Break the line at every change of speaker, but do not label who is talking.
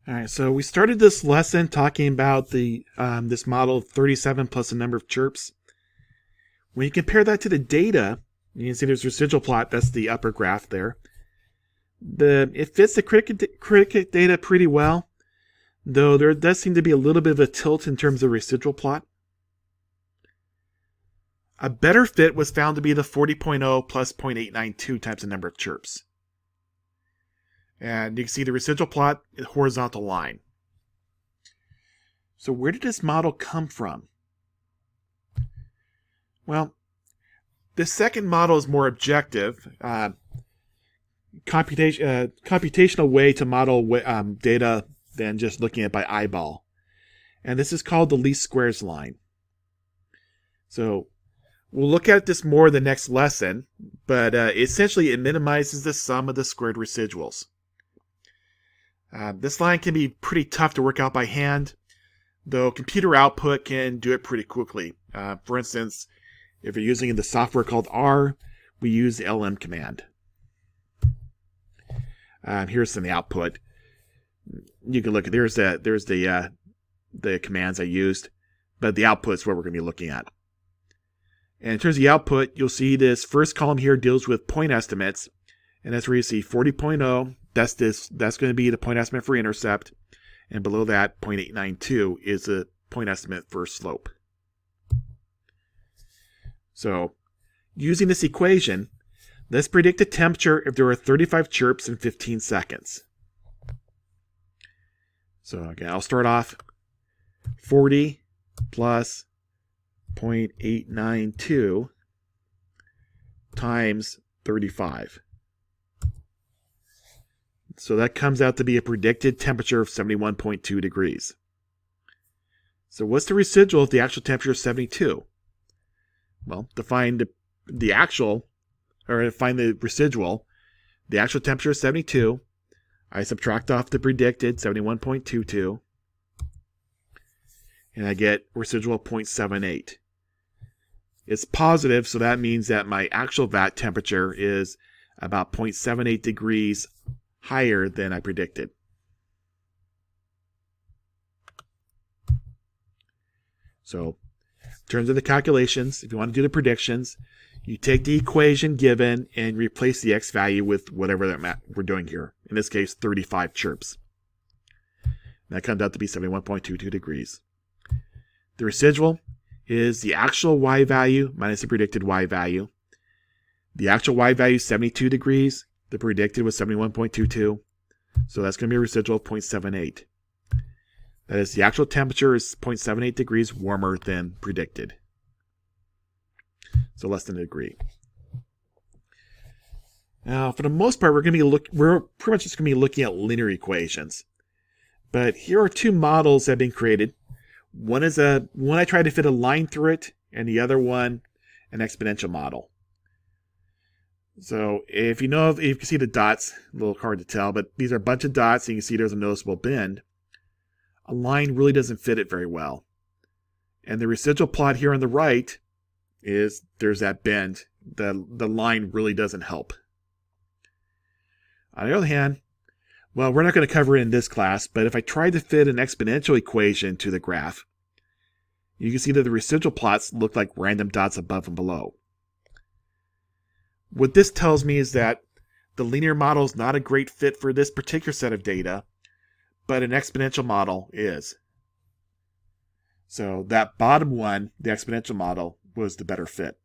All right, so we started this lesson talking about the this model of 37 plus a number of chirps. When you compare that to the data, you can see there's residual plot. That's the upper graph there. It fits the cricket data pretty well, though there does seem to be a little bit of a tilt in terms of residual plot. A better fit was found to be the 40.0 plus 0.892 times the number of chirps. And you can see the residual plot, a horizontal line. So where did this model come from? Well, the second model is more objective, computational way to model data than just looking at it by eyeball. And this is called the LeastSquares Line. So we'll look at this more in the next lesson, but essentially it minimizes the sum of the squared residuals. This line can be pretty tough to work out by hand, though computer output can do it pretty quickly. For instance, if you're using the software called R, we use the LM command. Here's some of the output. You can look at there's the commands I used, but the output is what we're going to be looking at. And in terms of the output, you'll see this first column here deals with point estimates, and that's where you see 40.0. That's going to be the point estimate for intercept, and below that 0.892 is the point estimate for slope. So, using this equation, let's predict the temperature if there are 35 chirps in 15 seconds. So again, I'll start off 40 plus 0.892 times 35. So that comes out to be a predicted temperature of 71.2 degrees. So what's the residual if the actual temperature is 72? Well, to find the actual, or to find the residual, the actual temperature is 72. I subtract off the predicted 71.22, and I get residual 0.78. It's positive, so that means that my actual vat temperature is about 0.78 degrees higher than I predicted. So, in terms of the calculations, if you want to do the predictions, you take the equation given and replace the x value with whatever we're doing here. In this case, 35 chirps. That comes out to be 71.22 degrees. The residual is the actual y value minus the predicted y value. The actual y value is 72 degrees. The predicted was 71.22. So that's going to be a residual of 0.78. That is, the actual temperature is 0.78 degrees warmer than predicted. So less than a degree. Now, for the most part, we're pretty much just going to be looking at linear equations. But here are two models that have been created. One I tried to fit a line through it, and the other one, an exponential model. So if you can see the dots, a little hard to tell, but these are a bunch of dots, and you can see there's a noticeable bend. A line really doesn't fit it very well. And the residual plot here on the right there's that bend. The line really doesn't help. On the other hand, well, we're not going to cover it in this class, but if I tried to fit an exponential equation to the graph, you can see that the residual plots look like random dots above and below. What this tells me is that the linear model is not a great fit for this particular set of data, but an exponential model is. So that bottom one, the exponential model, was the better fit.